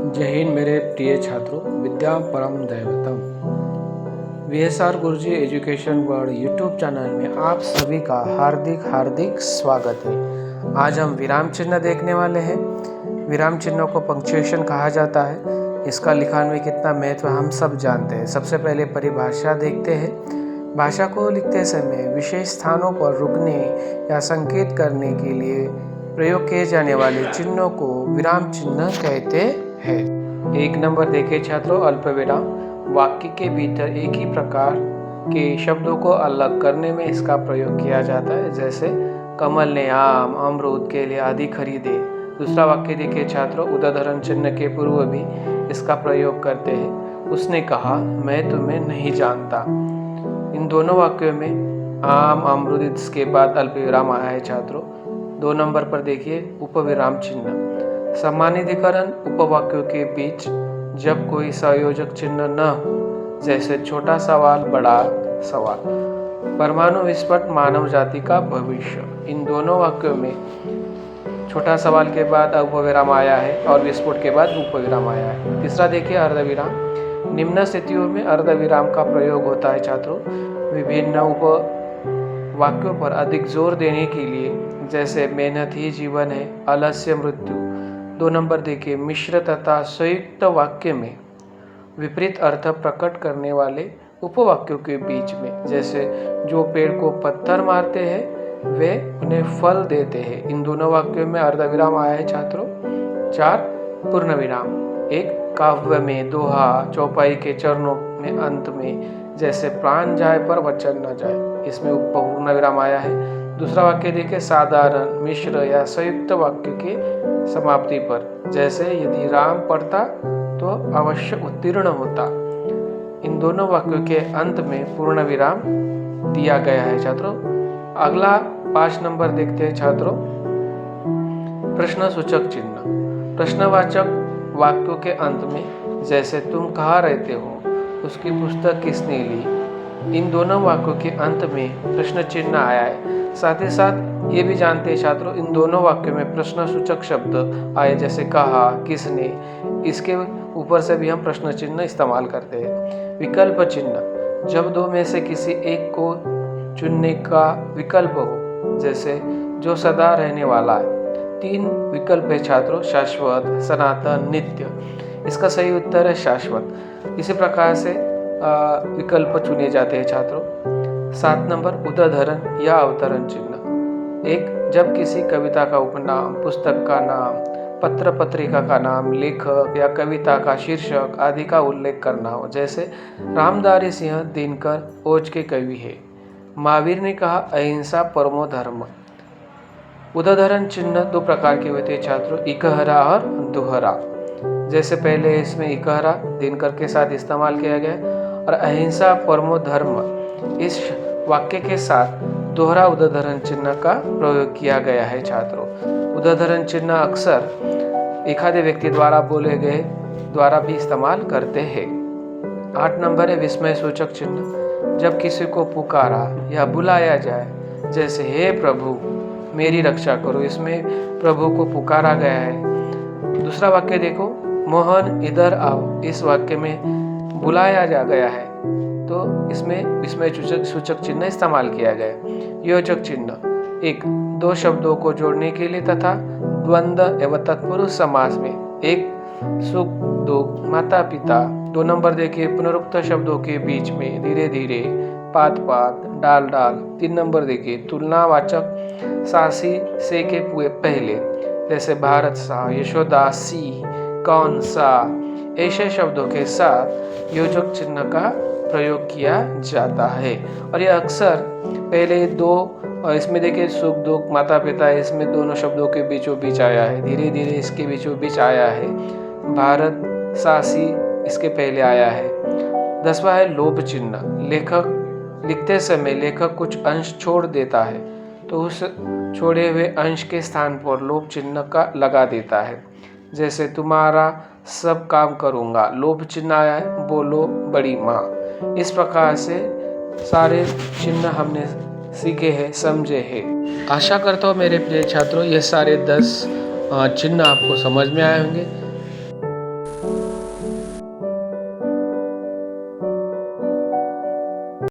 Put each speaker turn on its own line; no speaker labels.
जय हिंद मेरे प्रिय छात्रों। विद्या परम दैवतम VSR गुरुजी एजुकेशन वर्ल्ड यूट्यूब चैनल में आप सभी का हार्दिक स्वागत है। आज हम विराम चिन्ह देखने वाले हैं। विराम चिन्हों को पंक्चुएशन कहा जाता है। इसका लिखान में कितना महत्व हम सब जानते हैं। सबसे पहले परिभाषा देखते हैं। भाषा को लिखते समय विशेष स्थानों पर रुकने या संकेत करने के लिए प्रयोग किए जाने वाले चिन्हों को विराम चिन्ह कहते हैं। 1 नंबर देखे छात्रों, अल्पविराम। वाक्य के भीतर एक ही प्रकार के शब्दों को अलग करने में इसका प्रयोग किया जाता है। जैसे कमल ने आम अमरूद के लिए आदि खरीदे। दूसरा वाक्य देखे छात्रों, उदाहरण चिन्ह के पूर्व भी इसका प्रयोग करते हैं। उसने कहा मैं तुम्हें नहीं जानता। इन दोनों वाक्यों में आम अमरूद इसके बाद अल्पविराम आया है छात्रों। 2 नंबर पर देखिए उपविराम चिन्ह। समानाधिकरण उपवाक्यों के बीच जब कोई संयोजक चिन्ह न हो, जैसे छोटा सवाल बड़ा सवाल, परमाणु विस्फोट मानव जाति का भविष्य। इन दोनों वाक्यों में छोटा सवाल के बाद उपविराम आया है और विस्फोट के बाद उपविराम आया है। तीसरा देखिए अर्धविराम। निम्न स्थितियों में अर्धविराम का प्रयोग होता है छात्रों विभिन्न उपवाक्यों पर अधिक जोर देने के लिए, जैसे मेहनत ही जीवन है, आलस्य मृत्यु। 2 नंबर देखिए मिश्र तथा संयुक्त वाक्य में विपरीत अर्थ प्रकट करने वाले उपवाक्यों के बीच में, जैसे जो पेड़ को पत्थर मारते हैं वे उन्हें फल देते हैं। इन दोनों वाक्यों में अर्धविराम आया है छात्रों। 4 पूर्ण विराम। एक काव्य में दोहा चौपाई के चरणों में अंत में, जैसे प्राण जाए पर वचन न जाए, इसमें पूर्ण विराम आया है। दूसरा वाक्य देखिए साधारण मिश्र या संयुक्त वाक्य के समाप्ति पर, जैसे यदि राम पढ़ता तो अवश्य उत्तीर्ण होता। इन दोनों वाक्यों के अंत में पूर्ण विराम दिया गया है छात्रों। अगला 5 नंबर देखते हैं छात्रों, प्रश्नसूचक चिन्ह। प्रश्नवाचक वाक्यों के अंत में, जैसे तुम कहाँ रहते हो, उसकी पुस्तक किसने ली। इन दोनों वाक्यों के अंत में प्रश्न चिन्ह आया है। साथ ही साथ ये भी जानते हैं छात्रों, इन दोनों वाक्यों में प्रश्नसूचक शब्द आए, जैसे कहा, किसने। इसके ऊपर से भी हम प्रश्न चिन्ह इस्तेमाल करते हैं। विकल्प चिन्ह। जब दो में से किसी एक को चुनने का विकल्प हो, जैसे जो सदा रहने वाला है। 3 विकल्प है छात्रों, शाश्वत, सनातन, नित्य। इसका सही उत्तर है शाश्वत। इसी प्रकार से विकल्प चुने जाते हैं छात्रों। 7 नंबर उदाहरण या अवतरण चिन्ह। एक, जब किसी कविता का उपनाम, पुस्तक का नाम, पत्र पत्रिका का नाम, लेखक या कविता का शीर्षक आदि का उल्लेख करना हो, जैसे रामधारी सिंह दिनकर ओज के कवि है। महावीर ने कहा अहिंसा परमो धर्म। उदाहरण चिन्ह 2 प्रकार के होते हैं छात्रों, इकहरा और दोहरा। जैसे पहले इसमें इकहरा दिनकर के साथ इस्तेमाल किया गया और अहिंसा परमो धर्म इस वाक्य के साथ दोहरा उदाहरण चिन्ह का प्रयोग किया गया है छात्रों। उदाहरण चिन्ह अक्सर एखादे व्यक्ति द्वारा बोले गए द्वारा भी इस्तेमाल करते हैं। 8 नंबर है विस्मय सूचक चिन्ह। जब किसी को पुकारा या बुलाया जाए, जैसे हे प्रभु मेरी रक्षा करो, इसमें प्रभु को पुकारा गया है। दूसरा वाक्य देखो, मोहन इधर आओ, इस वाक्य में बुलाया जा गया है, तो इसमें विस्मय सूचक चिन्ह इस्तेमाल किया गया। योजक चिन्ह। 1, 2 शब्दों को जोड़ने के लिए तथा द्वंद्व एवं तत्पुरुष समास में। एक, सुख दुख, माता पिता। 2 नंबर देखिए पुनरुक्त शब्दों के बीच में, धीरे धीरे, पात पात, डाल डाल। 3 नंबर देखिए तुलनावाचक सासी से के पहले, जैसे भारत सा, यशोदा सी, कौन सा। ऐसे शब्दों के साथ योजक चिन्ह का प्रयोग किया जाता है और यह अक्सर पहले 2 और इसमें देखिए सुख दुख, माता पिता, इसमें दोनों शब्दों के बीचों बीच आया है। धीरे धीरे इसके बीचों बीच आया है। भारत सासी इसके पहले आया है। 10वां है लोभ चिन्ह। लेखक लिखते समय लेखक कुछ अंश छोड़ देता है, तो उस छोड़े हुए अंश के स्थान पर लोभ चिन्ह का लगा देता है। जैसे तुम्हारा सब काम करूँगा, लोभ चिन्ह आया है, बोलो बड़ी माँ। इस प्रकार से सारे चिन्ह हमने सीखे हैं, समझे हैं। आशा करता हूँ मेरे प्रिय छात्रों ये सारे 10 चिन्ह आपको समझ में आए होंगे।